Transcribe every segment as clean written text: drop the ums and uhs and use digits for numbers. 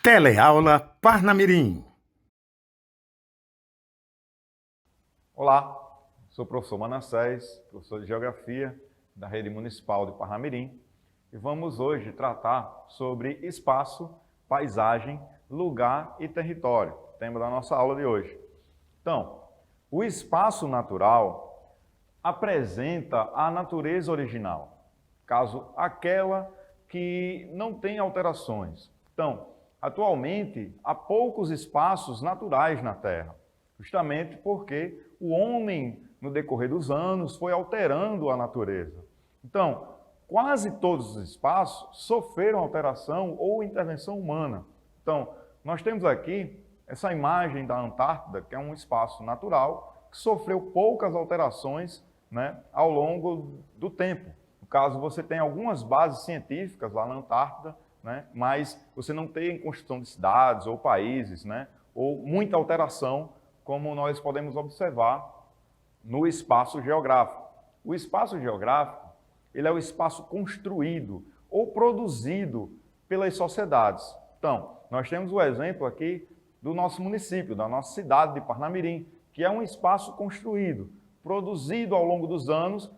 Teleaula Parnamirim. Olá, sou o professor Manassés, professor de Geografia da Rede Municipal de Parnamirim, e vamos hoje tratar sobre espaço, paisagem, lugar e território, tema da nossa aula de hoje. Então, o espaço natural apresenta a natureza original, caso aquela que não tem alterações. Então, atualmente, há poucos espaços naturais na Terra, justamente porque o homem, no decorrer dos anos, foi alterando a natureza. Então, quase todos os espaços sofreram alteração ou intervenção humana. Então, nós temos aqui essa imagem da Antártida, que é um espaço natural, que sofreu poucas alterações, ao longo do tempo. No caso, você tem algumas bases científicas lá na Antártida, mas você não tem construção de cidades ou países, ou muita alteração, como nós podemos observar no espaço geográfico. O espaço geográfico, ele é o espaço construído ou produzido pelas sociedades. Então, nós temos o exemplo aqui do nosso município, da nossa cidade de Parnamirim, que é um espaço construído, produzido ao longo dos anos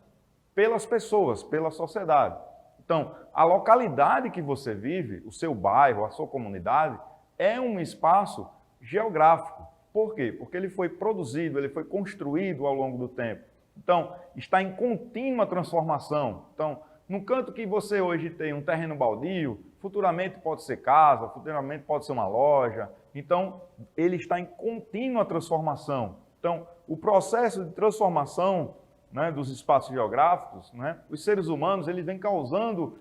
pelas pessoas, pela sociedade. Então, a localidade que você vive, o seu bairro, a sua comunidade, é um espaço geográfico. Por quê? Porque ele foi produzido, ele foi construído ao longo do tempo. Então, está em contínua transformação. Então, no canto que você hoje tem um terreno baldio, futuramente pode ser casa, futuramente pode ser uma loja. Então, ele está em contínua transformação. Então, o processo de transformação dos espaços geográficos, os seres humanos, eles vêm causando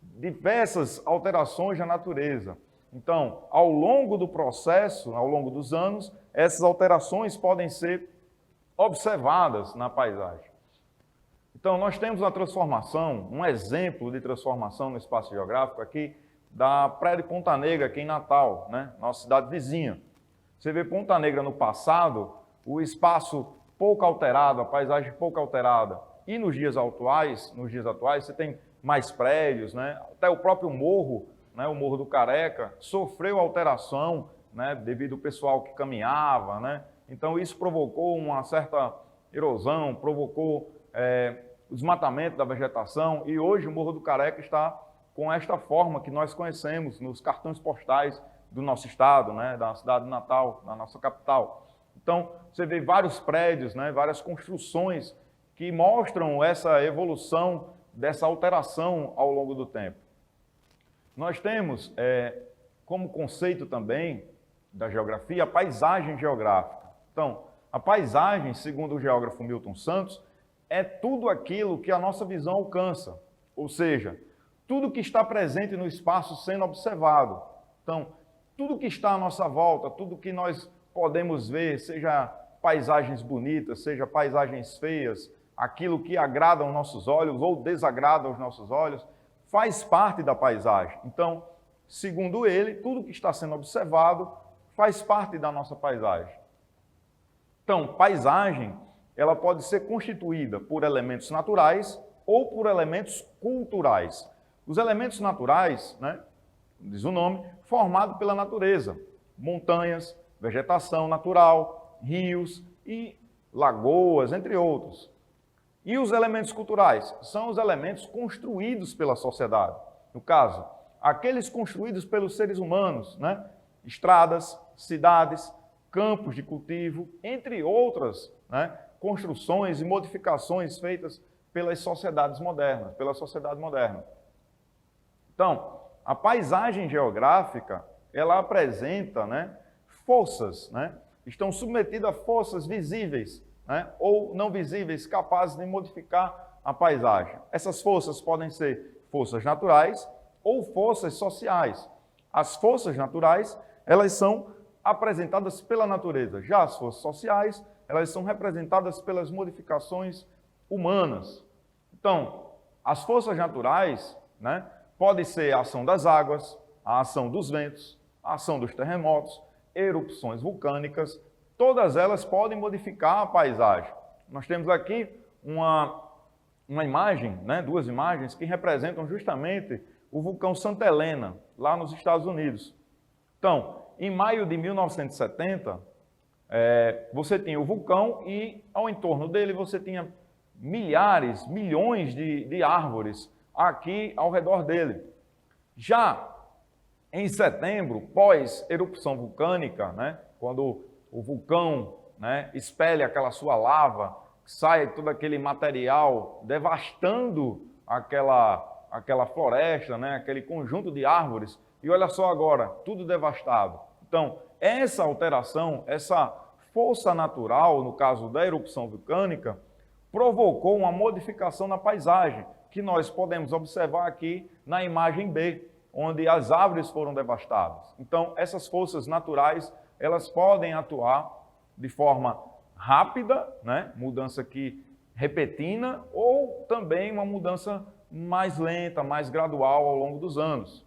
diversas alterações na natureza. Então, ao longo do processo, ao longo dos anos, essas alterações podem ser observadas na paisagem. Então, nós temos a transformação, um exemplo de transformação no espaço geográfico aqui, da Praia de Ponta Negra, aqui em Natal, nossa cidade vizinha. Você vê Ponta Negra no passado, o espaço pouco alterado, a paisagem pouco alterada. E nos dias atuais você tem mais prédios, até o próprio morro, o Morro do Careca, sofreu alteração, devido ao pessoal que caminhava, Então isso provocou uma certa erosão, provocou o desmatamento da vegetação, e hoje o Morro do Careca está com esta forma que nós conhecemos nos cartões postais do nosso estado, da cidade de Natal, da nossa capital. Então, você vê vários prédios, várias construções que mostram essa evolução, dessa alteração ao longo do tempo. Nós temos, como conceito também da geografia, a paisagem geográfica. Então, a paisagem, segundo o geógrafo Milton Santos, é tudo aquilo que a nossa visão alcança, ou seja, tudo que está presente no espaço sendo observado. Então, tudo que está à nossa volta, tudo que nós podemos ver, seja paisagens bonitas, seja paisagens feias, aquilo que agrada aos nossos olhos ou desagrada aos nossos olhos, faz parte da paisagem. Então, segundo ele, tudo que está sendo observado faz parte da nossa paisagem. Então, paisagem, ela pode ser constituída por elementos naturais ou por elementos culturais. Os elementos naturais, diz o nome, formado pela natureza, montanhas, vegetação natural, rios e lagoas, entre outros. E os elementos culturais são os elementos construídos pela sociedade. No caso, aqueles construídos pelos seres humanos, estradas, cidades, campos de cultivo, entre outras construções e modificações feitas pelas sociedades modernas, pela sociedade moderna. Então, a paisagem geográfica, ela apresenta forças, estão submetidas a forças visíveis, ou não visíveis, capazes de modificar a paisagem. Essas forças podem ser forças naturais ou forças sociais. As forças naturais, elas são apresentadas pela natureza. Já as forças sociais, elas são representadas pelas modificações humanas. Então, as forças naturais, pode ser a ação das águas, a ação dos ventos, a ação dos terremotos, erupções vulcânicas, todas elas podem modificar a paisagem. Nós temos aqui uma imagem, duas imagens que representam justamente o vulcão Santa Helena, lá nos Estados Unidos. Então, em maio de 1970, você tinha o vulcão e ao entorno dele você tinha milhares, milhões de árvores aqui ao redor dele. Já em setembro, pós-erupção vulcânica, né, quando o vulcão, né, expele aquela sua lava, sai todo aquele material devastando aquela floresta, né, aquele conjunto de árvores, e olha só agora, tudo devastado. Então, essa alteração, essa força natural, no caso da erupção vulcânica, provocou uma modificação na paisagem, que nós podemos observar aqui na imagem B, onde as árvores foram devastadas. Então, essas forças naturais, elas podem atuar de forma rápida, né? Mudança aqui repentina, ou também uma mudança mais lenta, mais gradual ao longo dos anos.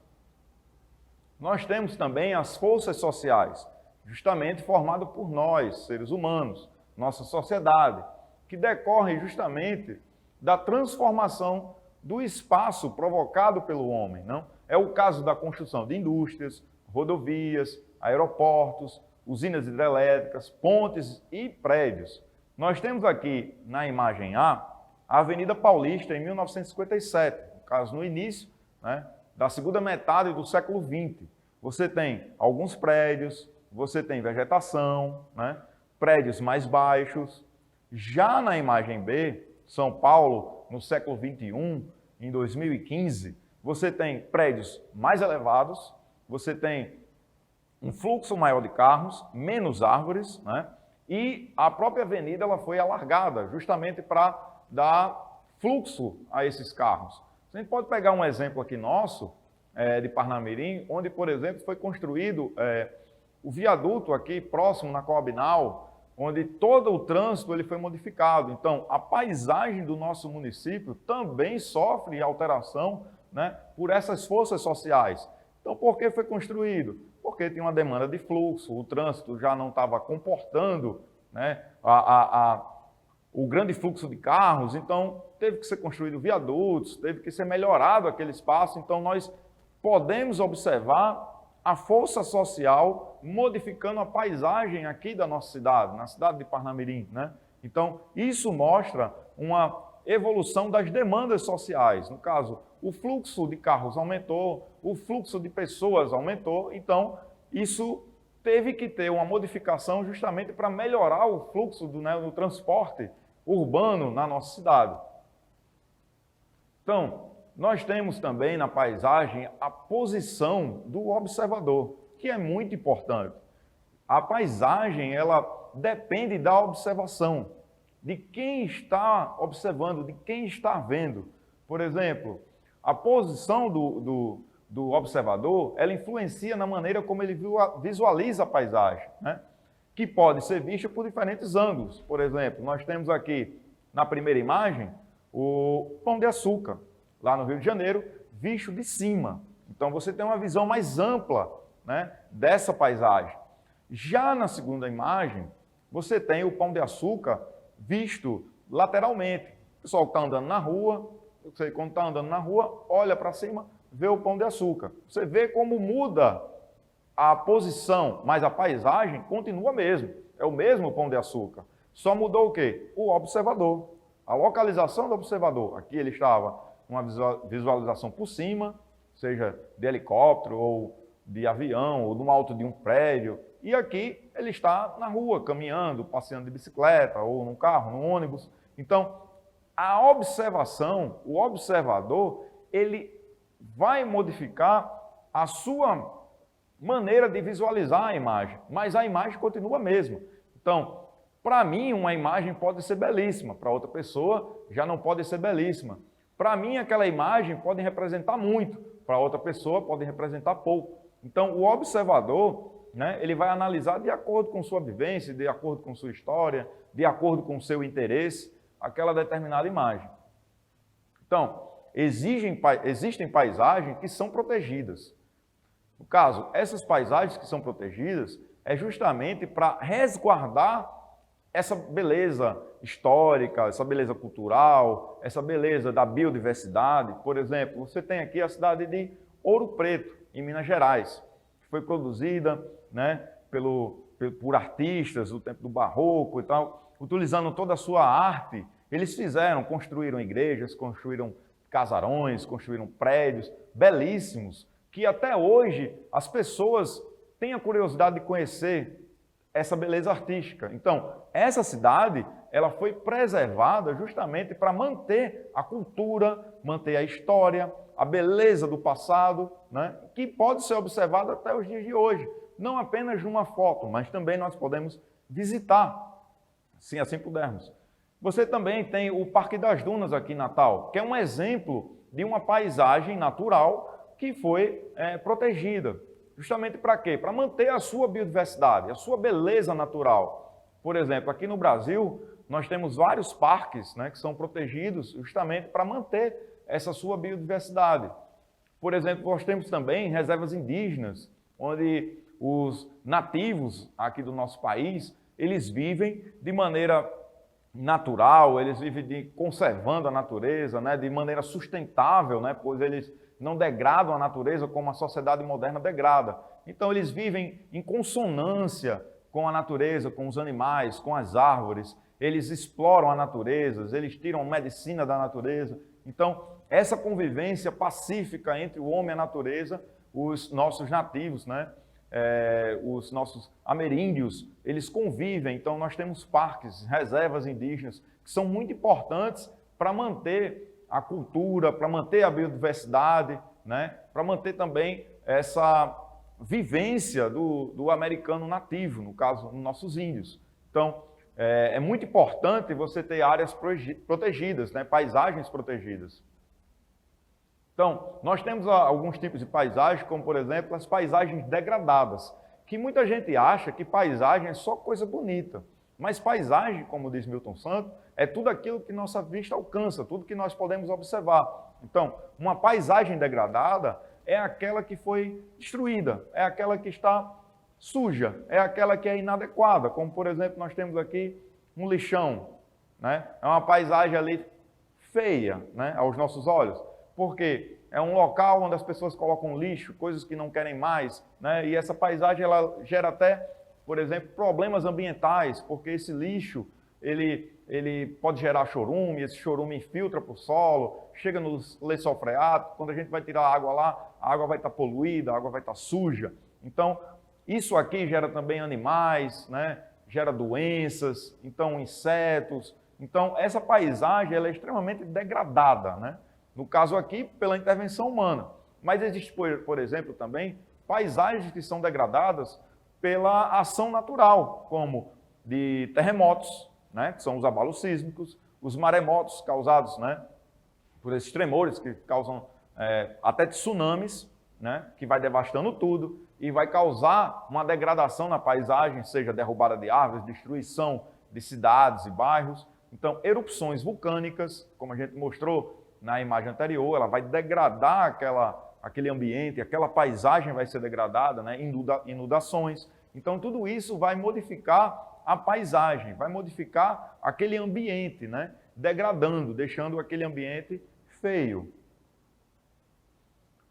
Nós temos também as forças sociais, justamente formadas por nós, seres humanos, nossa sociedade, que decorrem justamente da transformação do espaço provocado pelo homem, não? É o caso da construção de indústrias, rodovias, aeroportos, usinas hidrelétricas, pontes e prédios. Nós temos aqui na imagem A Avenida Paulista em 1957, no caso no início, né, da segunda metade do século XX. Você tem alguns prédios, você tem vegetação, né, prédios mais baixos. Já na imagem B, São Paulo, no século XXI, em 2015, você tem prédios mais elevados, você tem um fluxo maior de carros, menos árvores, né? E a própria avenida ela foi alargada justamente para dar fluxo a esses carros. A gente pode pegar um exemplo aqui nosso, de Parnamirim, onde, por exemplo, foi construído o viaduto aqui próximo na Coabinal, onde todo o trânsito ele foi modificado. Então, a paisagem do nosso município também sofre alteração, né, por essas forças sociais. Então, por que foi construído? Porque tinha uma demanda de fluxo, o trânsito já não estava comportando, né, o grande fluxo de carros, então teve que ser construído viadutos, teve que ser melhorado aquele espaço. Então, nós podemos observar a força social modificando a paisagem aqui da nossa cidade, na cidade de Parnamirim, né? Então, isso mostra uma evolução das demandas sociais. No caso, o fluxo de carros aumentou, o fluxo de pessoas aumentou, então isso teve que ter uma modificação justamente para melhorar o fluxo do transporte urbano na nossa cidade. Então, nós temos também na paisagem a posição do observador, que é muito importante. A paisagem, ela depende da observação, de quem está observando, de quem está vendo. Por exemplo, a posição do observador, ela influencia na maneira como ele visualiza a paisagem, né? Que pode ser vista por diferentes ângulos. Por exemplo, nós temos aqui, na primeira imagem, o Pão de Açúcar, lá no Rio de Janeiro, visto de cima. Então, você tem uma visão mais ampla, né, dessa paisagem. Já na segunda imagem, você tem o Pão de Açúcar visto lateralmente. O pessoal está andando na rua, você quando está andando na rua, olha para cima, vê o Pão de Açúcar. Você vê como muda a posição, mas a paisagem continua mesmo. É o mesmo Pão de Açúcar. Só mudou o quê? O observador. A localização do observador. Aqui ele estava uma visualização por cima, seja de helicóptero ou de avião ou no alto de um prédio. E aqui ele está na rua, caminhando, passeando de bicicleta ou num carro, num ônibus. Então, a observação, o observador, ele vai modificar a sua maneira de visualizar a imagem, mas a imagem continua a mesma. Então, para mim, uma imagem pode ser belíssima, para outra pessoa já não pode ser belíssima. Para mim, aquela imagem pode representar muito, para outra pessoa pode representar pouco. Então, o observador, né, ele vai analisar de acordo com sua vivência, de acordo com sua história, de acordo com seu interesse, aquela determinada imagem. Então, existem paisagens que são protegidas. No caso, essas paisagens que são protegidas é justamente para resguardar essa beleza histórica, essa beleza cultural, essa beleza da biodiversidade. Por exemplo, você tem aqui a cidade de Ouro Preto, em Minas Gerais. que foi produzida, né, por artistas do tempo do Barroco e tal, utilizando toda a sua arte. Eles construíram igrejas, construíram casarões, construíram prédios belíssimos, que até hoje as pessoas têm a curiosidade de conhecer essa beleza artística. Então, essa cidade, ela foi preservada justamente para manter a cultura, manter a história, a beleza do passado, né, que pode ser observada até os dias de hoje. Não apenas numa foto, mas também nós podemos visitar, se assim pudermos. Você também tem o Parque das Dunas aqui em Natal, que é um exemplo de uma paisagem natural que foi protegida. Justamente para quê? Para manter a sua biodiversidade, a sua beleza natural. Por exemplo, aqui no Brasil, nós temos vários parques, né, que são protegidos justamente para manter essa sua biodiversidade. Por exemplo, nós temos também reservas indígenas, onde os nativos aqui do nosso país, eles vivem de maneira natural, eles vivem conservando a natureza, né, de maneira sustentável, né, pois eles não degradam a natureza como a sociedade moderna degrada. Então, eles vivem em consonância com a natureza, com os animais, com as árvores, eles exploram a natureza, eles tiram medicina da natureza. Então, essa convivência pacífica entre o homem e a natureza, os nossos nativos, né, os nossos ameríndios, eles convivem. Então, nós temos parques, reservas indígenas, que são muito importantes para manter a cultura, para manter a biodiversidade, né, para manter também essa vivência do americano nativo, no caso, dos nossos índios. Então, é muito importante você ter áreas protegidas, né, paisagens protegidas. Então, nós temos alguns tipos de paisagem, como, por exemplo, as paisagens degradadas, que muita gente acha que paisagem é só coisa bonita. Mas paisagem, como diz Milton Santos, é tudo aquilo que nossa vista alcança, tudo que nós podemos observar. Então, uma paisagem degradada é aquela que foi destruída, é aquela que está suja, é aquela que é inadequada, como, por exemplo, nós temos aqui um lixão, né? É uma paisagem ali feia, né, aos nossos olhos. Porque é um local onde as pessoas colocam lixo, coisas que não querem mais, né? E essa paisagem ela gera até, por exemplo, problemas ambientais, porque esse lixo ele pode gerar chorume, esse chorume infiltra para o solo, chega no lençol freático, quando a gente vai tirar a água lá, a água vai estar poluída, a água vai estar suja. Então, isso aqui gera também animais, né? Gera doenças, então insetos. Então, essa paisagem ela é extremamente degradada, né? No caso aqui, pela intervenção humana. Mas existe, por exemplo, também paisagens que são degradadas pela ação natural, como de terremotos, né, que são os abalos sísmicos, os maremotos causados, né, por esses tremores que causam até tsunamis, né, que vai devastando tudo e vai causar uma degradação na paisagem, seja derrubada de árvores, destruição de cidades e bairros. Então, erupções vulcânicas, como a gente mostrou na imagem anterior, ela vai degradar aquele ambiente, aquela paisagem vai ser degradada, né? Inundações. Então, tudo isso vai modificar a paisagem, vai modificar aquele ambiente, né? Degradando, deixando aquele ambiente feio.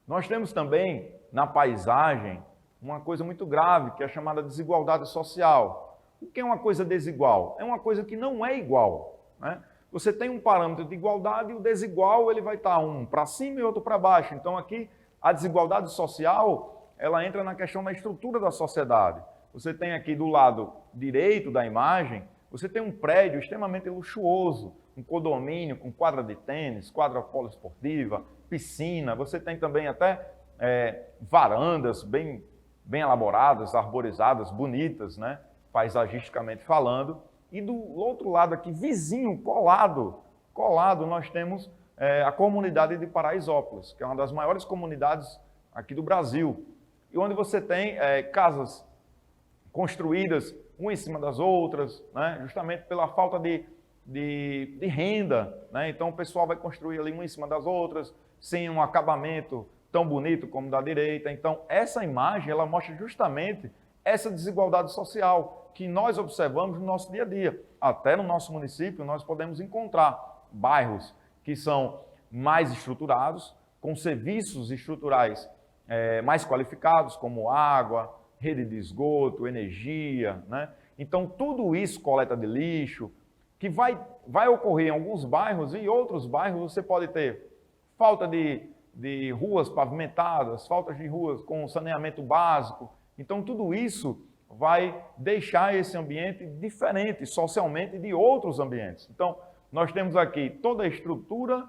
Nós temos também, na paisagem, uma coisa muito grave, que é a chamada desigualdade social. O que é uma coisa desigual? É uma coisa que não é igual, né? Você tem um parâmetro de igualdade e o desigual ele vai estar um para cima e outro para baixo. Então aqui a desigualdade social ela entra na questão da estrutura da sociedade. Você tem aqui do lado direito da imagem, você tem um prédio extremamente luxuoso, um condomínio com quadra de tênis, quadra poliesportiva, piscina. Você tem também até varandas bem elaboradas, arborizadas, bonitas, né? Paisagisticamente falando. E do outro lado aqui, vizinho, colado, nós temos a comunidade de Paraisópolis, que é uma das maiores comunidades aqui do Brasil. E onde você tem casas construídas uma em cima das outras, né? Justamente pela falta de renda, né? Então o pessoal vai construir ali uma em cima das outras, sem um acabamento tão bonito como da direita. Então essa imagem, ela mostra justamente essa desigualdade social que nós observamos no nosso dia a dia. Até no nosso município nós podemos encontrar bairros que são mais estruturados, com serviços estruturais mais qualificados, como água, rede de esgoto, energia, né? Então, tudo isso, coleta de lixo, que vai ocorrer em alguns bairros e em outros bairros você pode ter falta de ruas pavimentadas, falta de ruas com saneamento básico. Então, tudo isso vai deixar esse ambiente diferente socialmente de outros ambientes. Então, nós temos aqui toda a estrutura,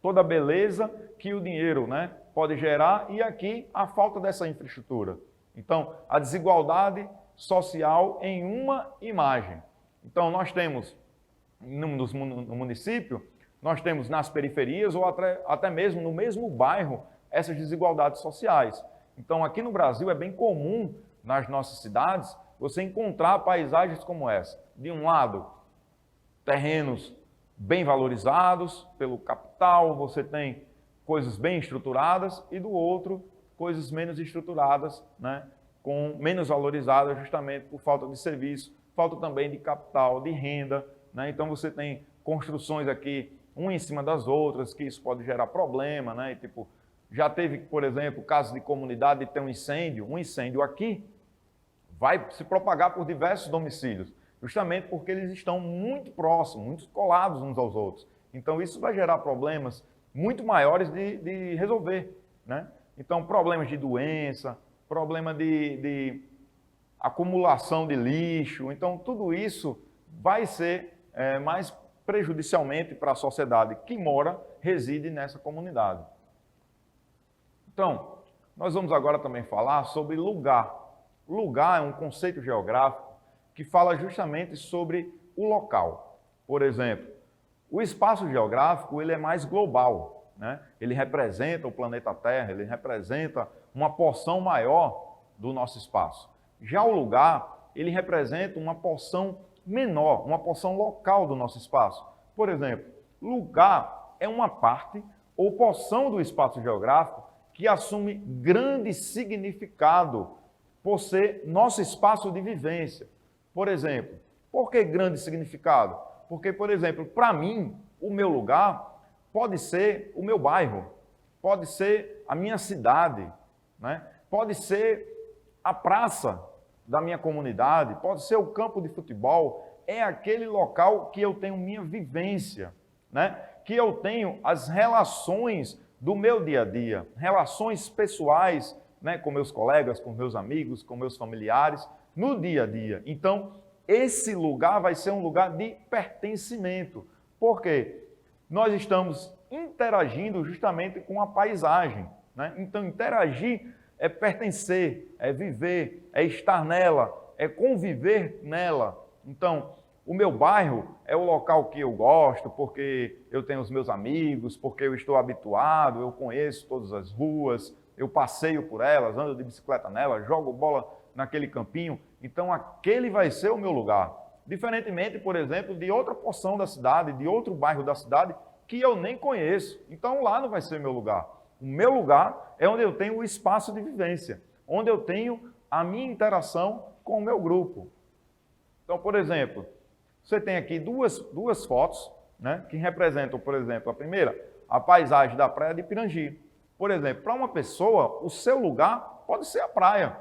toda a beleza que o dinheiro, né, pode gerar e aqui a falta dessa infraestrutura. Então, a desigualdade social em uma imagem. Então, nós temos no município, nós temos nas periferias ou até mesmo no mesmo bairro essas desigualdades sociais. Então, aqui no Brasil é bem comum, nas nossas cidades, você encontrar paisagens como essa. De um lado, terrenos bem valorizados pelo capital, você tem coisas bem estruturadas, e do outro, coisas menos estruturadas, né, com menos valorizadas justamente por falta de serviço, falta também de capital, de renda, né? Então você tem construções aqui, uma em cima das outras, que isso pode gerar problema, né? E, tipo, já teve, por exemplo, casos de comunidade de ter um incêndio aqui vai se propagar por diversos domicílios, justamente porque eles estão muito próximos, muito colados uns aos outros. Então isso vai gerar problemas muito maiores de resolver, né? Então problemas de doença, problema de acumulação de lixo, então tudo isso vai ser mais prejudicialmente para a sociedade que reside nessa comunidade. Então, nós vamos agora também falar sobre lugar. Lugar é um conceito geográfico que fala justamente sobre o local. Por exemplo, o espaço geográfico ele é mais global, né? Ele representa o planeta Terra, ele representa uma porção maior do nosso espaço. Já o lugar, ele representa uma porção menor, uma porção local do nosso espaço. Por exemplo, lugar é uma parte ou porção do espaço geográfico que assume grande significado por ser nosso espaço de vivência. Por exemplo, por que grande significado? Porque, por exemplo, para mim, o meu lugar pode ser o meu bairro, pode ser a minha cidade, né? Pode ser a praça da minha comunidade, pode ser o campo de futebol, é aquele local que eu tenho minha vivência, né? Que eu tenho as relações do meu dia a dia, relações pessoais, né, com meus colegas, com meus amigos, com meus familiares, no dia a dia. Então, esse lugar vai ser um lugar de pertencimento. Por quê? Nós estamos interagindo justamente com a paisagem, né? Então, interagir é pertencer, é viver, é estar nela, é conviver nela. Então, o meu bairro é o local que eu gosto, porque eu tenho os meus amigos, porque eu estou habituado, eu conheço todas as ruas, eu passeio por elas, ando de bicicleta nelas, jogo bola naquele campinho. Então, aquele vai ser o meu lugar. Diferentemente, por exemplo, de outra porção da cidade, de outro bairro da cidade, que eu nem conheço. Então, lá não vai ser meu lugar. O meu lugar é onde eu tenho o espaço de vivência, onde eu tenho a minha interação com o meu grupo. Então, por exemplo, você tem aqui duas fotos, né, que representam, por exemplo, a primeira, a paisagem da praia de Pirangi. Por exemplo, para uma pessoa, o seu lugar pode ser a praia.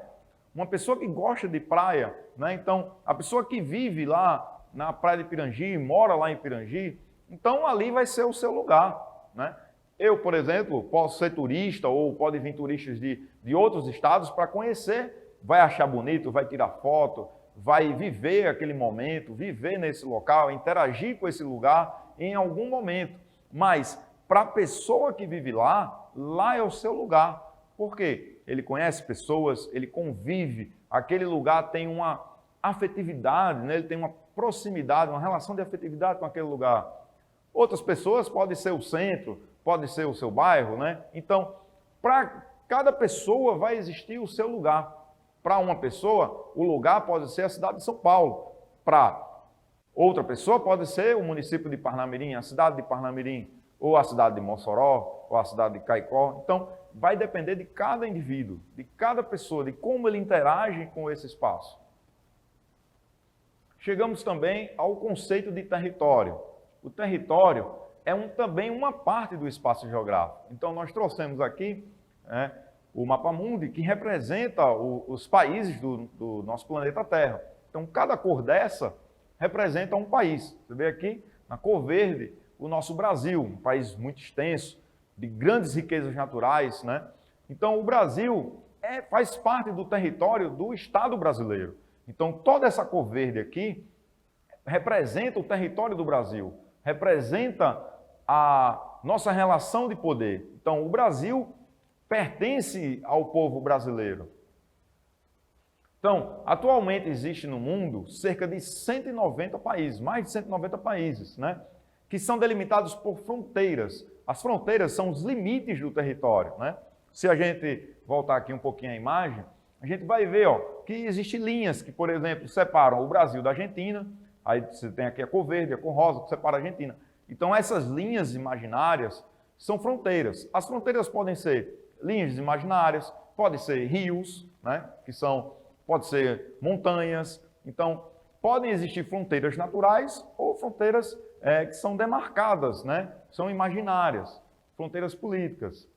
Uma pessoa que gosta de praia, né? Então, a pessoa que vive lá na praia de Pirangi, mora lá em Pirangi, então ali vai ser o seu lugar, né? Eu, por exemplo, posso ser turista ou pode vir turistas de outros estados para conhecer, vai achar bonito, vai tirar foto, vai viver aquele momento, viver nesse local, interagir com esse lugar em algum momento. Mas para a pessoa que vive lá, lá é o seu lugar. Por quê? Ele conhece pessoas, ele convive, aquele lugar tem uma afetividade, né? Ele tem uma proximidade, uma relação de afetividade com aquele lugar. Outras pessoas podem ser o centro, pode ser o seu bairro, né? Então, para cada pessoa vai existir o seu lugar. Para uma pessoa, o lugar pode ser a cidade de São Paulo. Para outra pessoa, pode ser o município de Parnamirim, a cidade de Parnamirim, ou a cidade de Mossoró, ou a cidade de Caicó. Então, vai depender de cada indivíduo, de cada pessoa, de como ele interage com esse espaço. Chegamos também ao conceito de território. O território é também uma parte do espaço geográfico. Então, nós trouxemos aqui o Mapamundi, que representa os países do nosso planeta Terra. Então, cada cor dessa representa um país. Você vê aqui, na cor verde, o nosso Brasil, um país muito extenso, de grandes riquezas naturais, né? Então, o Brasil faz parte do território do Estado brasileiro. Então, toda essa cor verde aqui representa o território do Brasil, representa a nossa relação de poder. Então, o Brasil pertence ao povo brasileiro. Então, atualmente existe no mundo cerca de 190 países, mais de 190 países, né? Que são delimitados por fronteiras. As fronteiras são os limites do território, né? Se a gente voltar aqui um pouquinho a imagem, a gente vai ver, ó, que existem linhas que, por exemplo, separam o Brasil da Argentina. Aí você tem aqui a cor verde, a cor rosa, que separa a Argentina. Então, essas linhas imaginárias são fronteiras. As fronteiras podem ser linhas imaginárias, podem ser rios, né? Pode ser montanhas. Então, podem existir fronteiras naturais ou fronteiras que são demarcadas, né? São imaginárias, fronteiras políticas.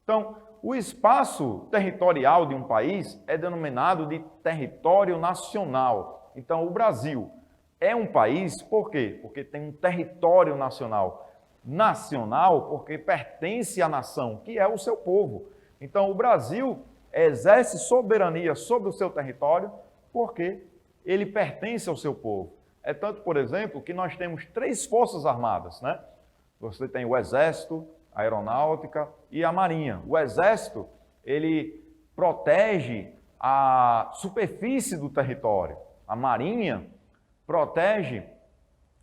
Então, o espaço territorial de um país é denominado de território nacional. Então, o Brasil é um país, por quê? Porque tem um território nacional. Nacional porque pertence à nação, que é o seu povo. Então, o Brasil exerce soberania sobre o seu território porque ele pertence ao seu povo. É tanto, por exemplo, que nós temos 3 forças armadas, né? Você tem o Exército, a Aeronáutica e a Marinha. O Exército, ele protege a superfície do território. A Marinha protege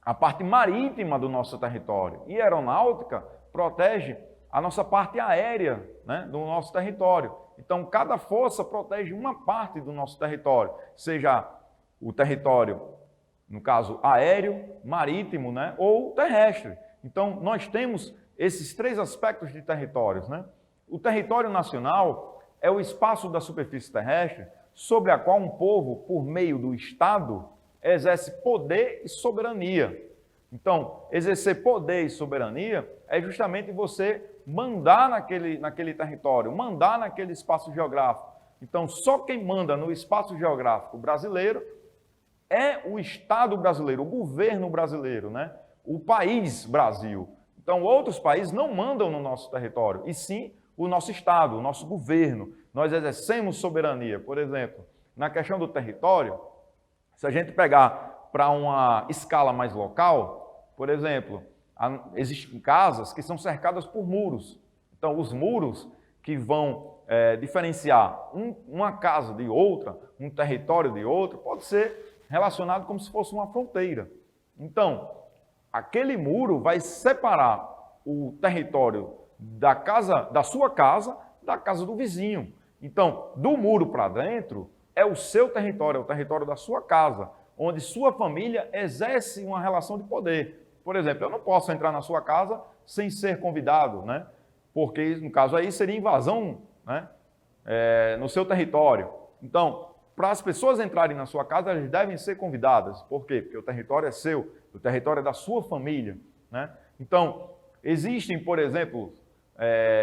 a parte marítima do nosso território. E a Aeronáutica protege a nossa parte aérea, né, do nosso território. Então, cada força protege uma parte do nosso território, seja o território, no caso, aéreo, marítimo, né, ou terrestre. Então, nós temos esses 3 aspectos de territórios, né? O território nacional é o espaço da superfície terrestre sobre a qual um povo, por meio do Estado, exerce poder e soberania. Então, exercer poder e soberania é justamente você mandar naquele território, mandar naquele espaço geográfico. Então, só quem manda no espaço geográfico brasileiro é o Estado brasileiro, o governo brasileiro, né? O país Brasil. Então, outros países não mandam no nosso território, e sim o nosso Estado, o nosso governo. Nós exercemos soberania. Por exemplo, na questão do território, se a gente pegar para uma escala mais local, por exemplo, existem casas que são cercadas por muros. Então, os muros que vão diferenciar uma casa de outra, um território de outro, pode ser relacionado como se fosse uma fronteira. Então, aquele muro vai separar o território da sua casa da casa do vizinho. Então, do muro para dentro é o seu território, é o território da sua casa, onde sua família exerce uma relação de poder. Por exemplo, eu não posso entrar na sua casa sem ser convidado, né? Porque, no caso aí, seria invasão, né? No seu território. Então, para as pessoas entrarem na sua casa, elas devem ser convidadas. Por quê? Porque o território é seu, o território é da sua família, né? Então, existem, por exemplo,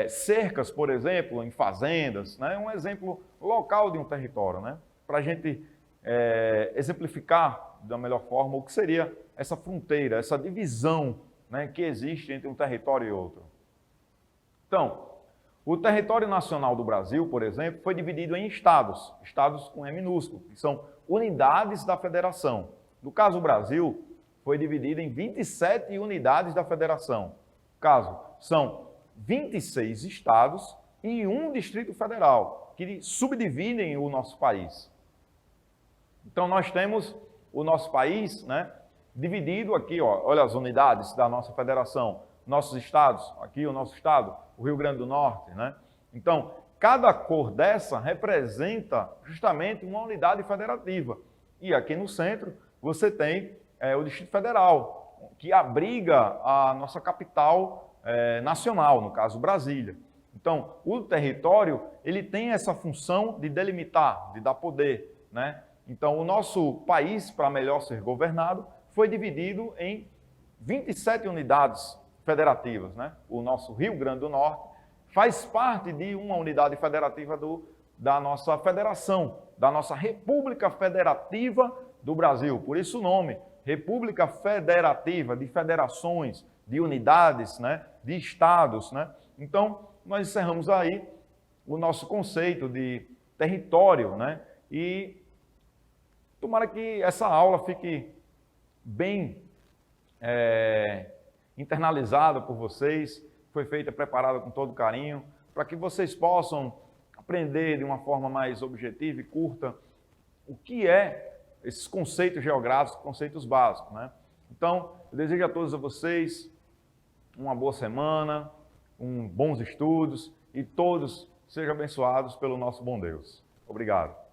cercas, por exemplo, em fazendas, né? Um exemplo local de um território, né? Para a gente exemplificar da melhor forma o que seria essa fronteira, essa divisão, né, que existe entre um território e outro. Então, o território nacional do Brasil, por exemplo, foi dividido em estados, estados com E minúsculo, que são unidades da federação. No caso, o Brasil foi dividido em 27 unidades da federação. No caso, são 26 estados e um Distrito Federal, que subdividem o nosso país. Então, nós temos o nosso país, né, dividido aqui, ó, olha as unidades da nossa federação, nossos estados, aqui o nosso estado, o Rio Grande do Norte, né? Então, cada cor dessa representa justamente uma unidade federativa. E aqui no centro você tem o Distrito Federal, que abriga a nossa capital nacional, no caso Brasília. Então, o território, ele tem essa função de delimitar, de dar poder, né? Então, o nosso país, para melhor ser governado, foi dividido em 27 unidades federativas, né? O nosso Rio Grande do Norte faz parte de uma unidade federativa da nossa federação, da nossa República Federativa do Brasil. Por isso o nome, República Federativa, de federações, de unidades, né, de estados, né? Então, nós encerramos aí o nosso conceito de território, né? E tomara que essa aula fique bem internalizada por vocês, foi feita, preparada com todo carinho, para que vocês possam aprender de uma forma mais objetiva e curta o que é esses conceitos geográficos, conceitos básicos, né? Então, eu desejo a todos vocês uma boa semana, bons estudos e todos sejam abençoados pelo nosso bom Deus. Obrigado.